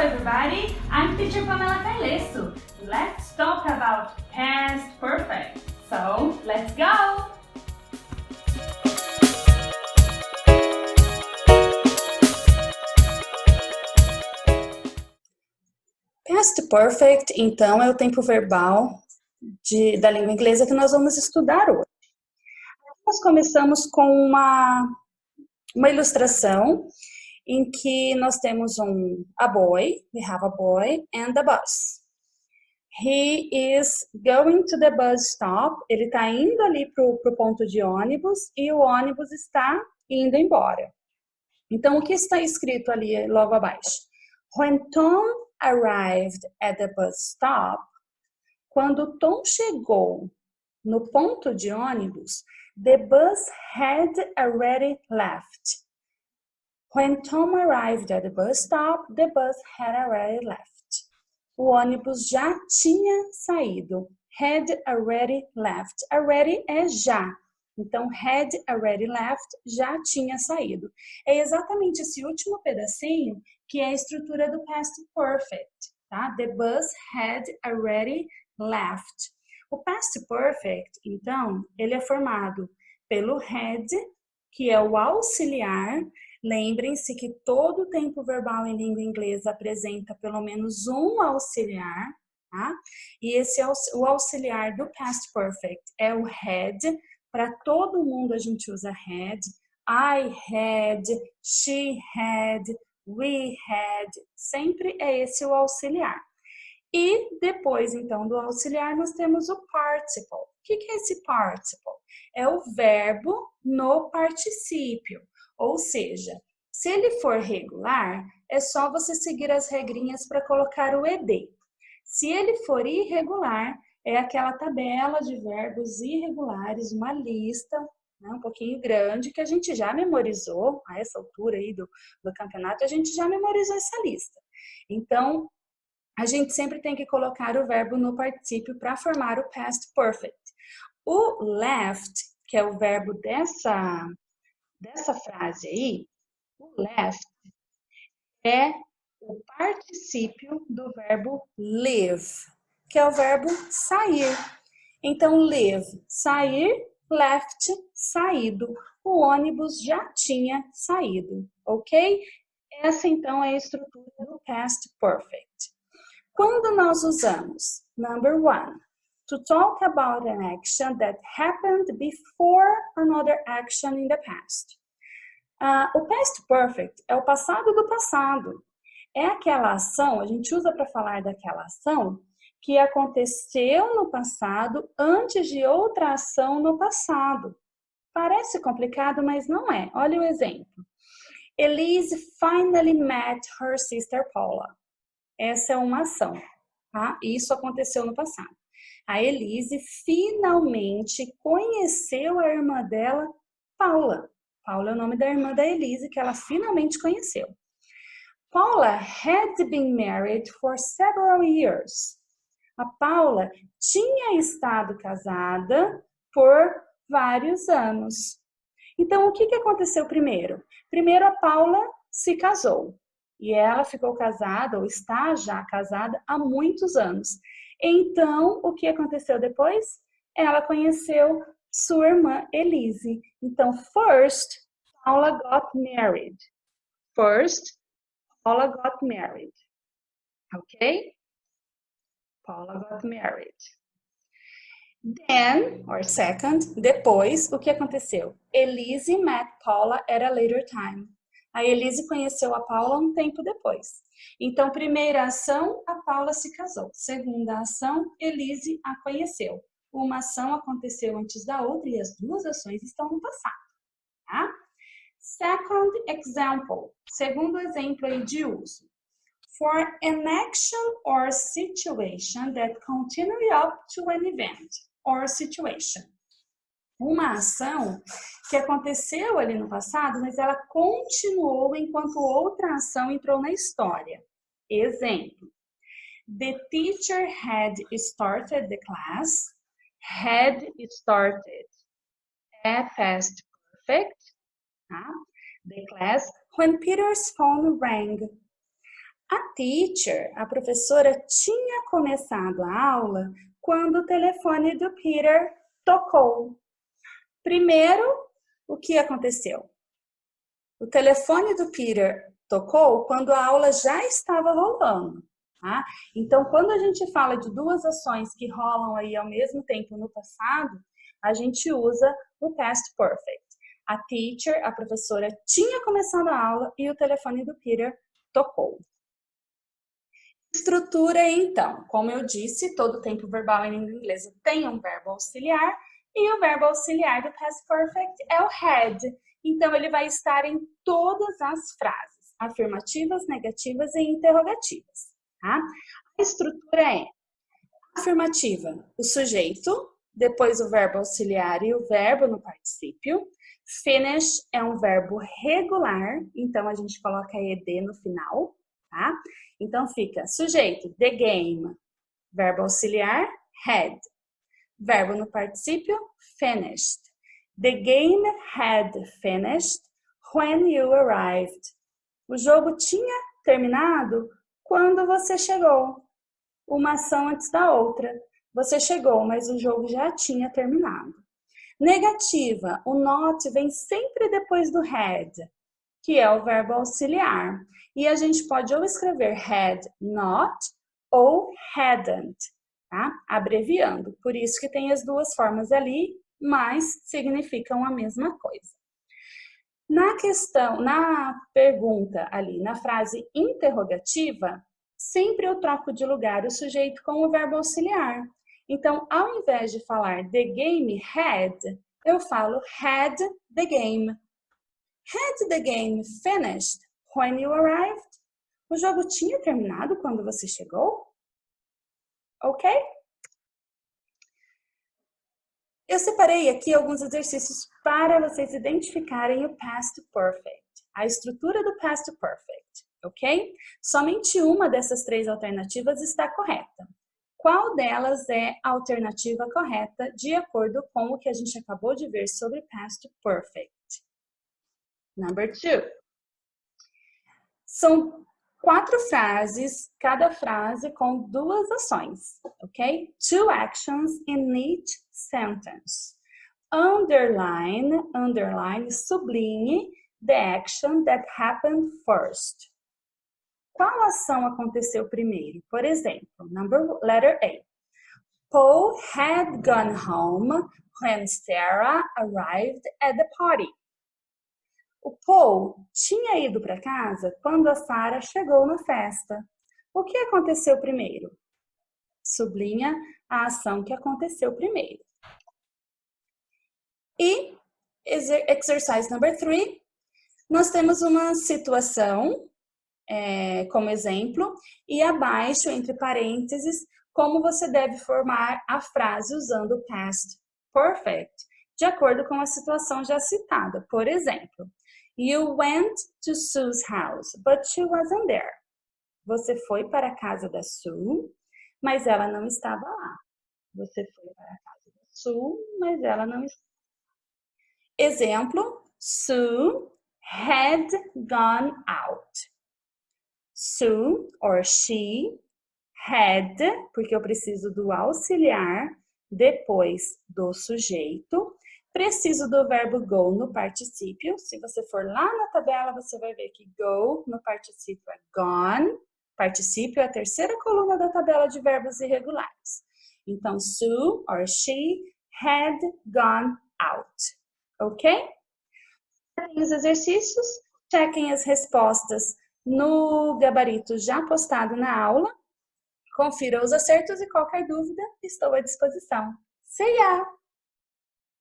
everybody, I'm teacher Pamela Cailesso. Let's talk about past perfect. So, let's go! Past perfect, então, é o tempo verbal da língua inglesa que nós vamos estudar hoje. Nós começamos com uma ilustração em que nós temos a boy, we have a boy and a bus. He is going to the bus stop, ele está indo ali para o ponto de ônibus e o ônibus está indo embora. Então, o que está escrito ali logo abaixo? When Tom arrived at the bus stop, quando Tom chegou no ponto de ônibus, the bus had already left. When Tom arrived at the bus stop, the bus had already left. O ônibus já tinha saído. Had already left. Already é já. Então, had already left, já tinha saído. É exatamente esse último pedacinho que é a estrutura do past perfect, tá? The bus had already left. O past perfect, então, ele é formado pelo had, que é o auxiliar. Lembrem-se que todo tempo verbal em língua inglesa apresenta pelo menos um auxiliar, tá? E o auxiliar do past perfect é o had. Para todo mundo a gente usa had. I had, she had, we had. Sempre é esse o auxiliar. E depois, então, do auxiliar, nós temos o participle. O que é esse participle? É o verbo no particípio. Ou seja, se ele for regular, é só você seguir as regrinhas para colocar o ed. Se ele for irregular, é aquela tabela de verbos irregulares, uma lista, né, um pouquinho grande, que a gente já memorizou, a essa altura aí do campeonato, a gente já memorizou essa lista. Então, a gente sempre tem que colocar o verbo no particípio para formar o past perfect. O left, que é o verbo dessa frase aí, o left é o particípio do verbo live, que é o verbo sair. Então, live, sair, left, saído. O ônibus já tinha saído, ok? Essa, então, é a estrutura do past perfect. Quando nós usamos, number one, to talk about an action that happened before another action in the past. O past perfect é o passado do passado. É aquela ação, a gente usa para falar daquela ação que aconteceu no passado antes de outra ação no passado. Parece complicado, mas não é. Olha o exemplo. Elise finally met her sister Paula. Essa é uma ação, tá? Isso aconteceu no passado. A Elise finalmente conheceu a irmã dela, Paula. Paula é o nome da irmã da Elise, que ela finalmente conheceu. Paula had been married for several years. A Paula tinha estado casada por vários anos. Então, o que aconteceu primeiro? Primeiro, a Paula se casou. E ela ficou casada, ou está já casada, há muitos anos. Então, o que aconteceu depois? Ela conheceu sua irmã Elise. Então, first, Paula got married. First, Paula got married. Ok? Paula got married. Then, or second, depois, o que aconteceu? Elise met Paula at a later time. A Elise conheceu a Paula um tempo depois. Então, primeira ação, a Paula se casou. Segunda ação, Elise a conheceu. Uma ação aconteceu antes da outra e as duas ações estão no passado. Tá? Second example, segundo exemplo aí de uso. For an action or situation that continue up to an event or situation. Uma ação que aconteceu ali no passado, mas ela continuou enquanto outra ação entrou na história. Exemplo. The teacher had started the class. Had started é past perfect. Tá? The class when Peter's phone rang. A teacher, a professora, tinha começado a aula quando o telefone do Peter tocou. Primeiro, o que aconteceu? O telefone do Peter tocou quando a aula já estava rolando. Tá? Então, quando a gente fala de duas ações que rolam aí ao mesmo tempo no passado, a gente usa o past perfect. A teacher, a professora, tinha começado a aula e o telefone do Peter tocou. Estrutura, então, como eu disse, todo tempo verbal em língua inglesa tem um verbo auxiliar e o verbo auxiliar do past perfect é o had. Então, ele vai estar em todas as frases, afirmativas, negativas e interrogativas. Tá? A estrutura é afirmativa, o sujeito, depois o verbo auxiliar e o verbo no particípio. Finish é um verbo regular, então a gente coloca ed no final, tá? Então fica sujeito, the game, verbo auxiliar, had. Verbo no particípio, finished. The game had finished when you arrived. O jogo tinha terminado quando você chegou. Uma ação antes da outra. Você chegou, mas o jogo já tinha terminado. Negativa, o not vem sempre depois do had, que é o verbo auxiliar. E a gente pode ou escrever had not ou hadn't, tá? Abreviando. Por isso que tem as duas formas ali, mas significam a mesma coisa. Na pergunta ali, na frase interrogativa, sempre eu troco de lugar o sujeito com o verbo auxiliar. Então, ao invés de falar the game had, eu falo had the game. Had the game finished when you arrived? O jogo tinha terminado quando você chegou? Ok? Eu separei aqui alguns exercícios para vocês identificarem o past perfect, a estrutura do past perfect, ok? Somente uma dessas três alternativas está correta. Qual delas é a alternativa correta de acordo com o que a gente acabou de ver sobre past perfect? Number 2. São 4 frases, cada frase com 2 ações, ok? 2 actions in each sentence. Underline, sublinhe the action that happened first. Qual ação aconteceu primeiro? Por exemplo, letter A. Paul had gone home when Sarah arrived at the party. O Paul tinha ido para casa quando a Sarah chegou na festa. O que aconteceu primeiro? Sublinha a ação que aconteceu primeiro. E exercise number 3, nós temos uma situação como exemplo e abaixo, entre parênteses, como você deve formar a frase usando o past perfect, de acordo com a situação já citada. Por exemplo, you went to Sue's house, but she wasn't there. Você foi para a casa da Sue, mas ela não estava lá. Você foi para a casa da Sue, mas ela não estava lá. Exemplo, Sue had gone out. Sue, or she, had, porque eu preciso do auxiliar depois do sujeito. Preciso do verbo go no particípio. Se você for lá na tabela, você vai ver que go no particípio é gone. Particípio é a terceira coluna da tabela de verbos irregulares. Então, Sue or she had gone out. Ok? Chequem os exercícios, chequem as respostas no gabarito já postado na aula. Confira os acertos e qualquer dúvida, estou à disposição. See ya!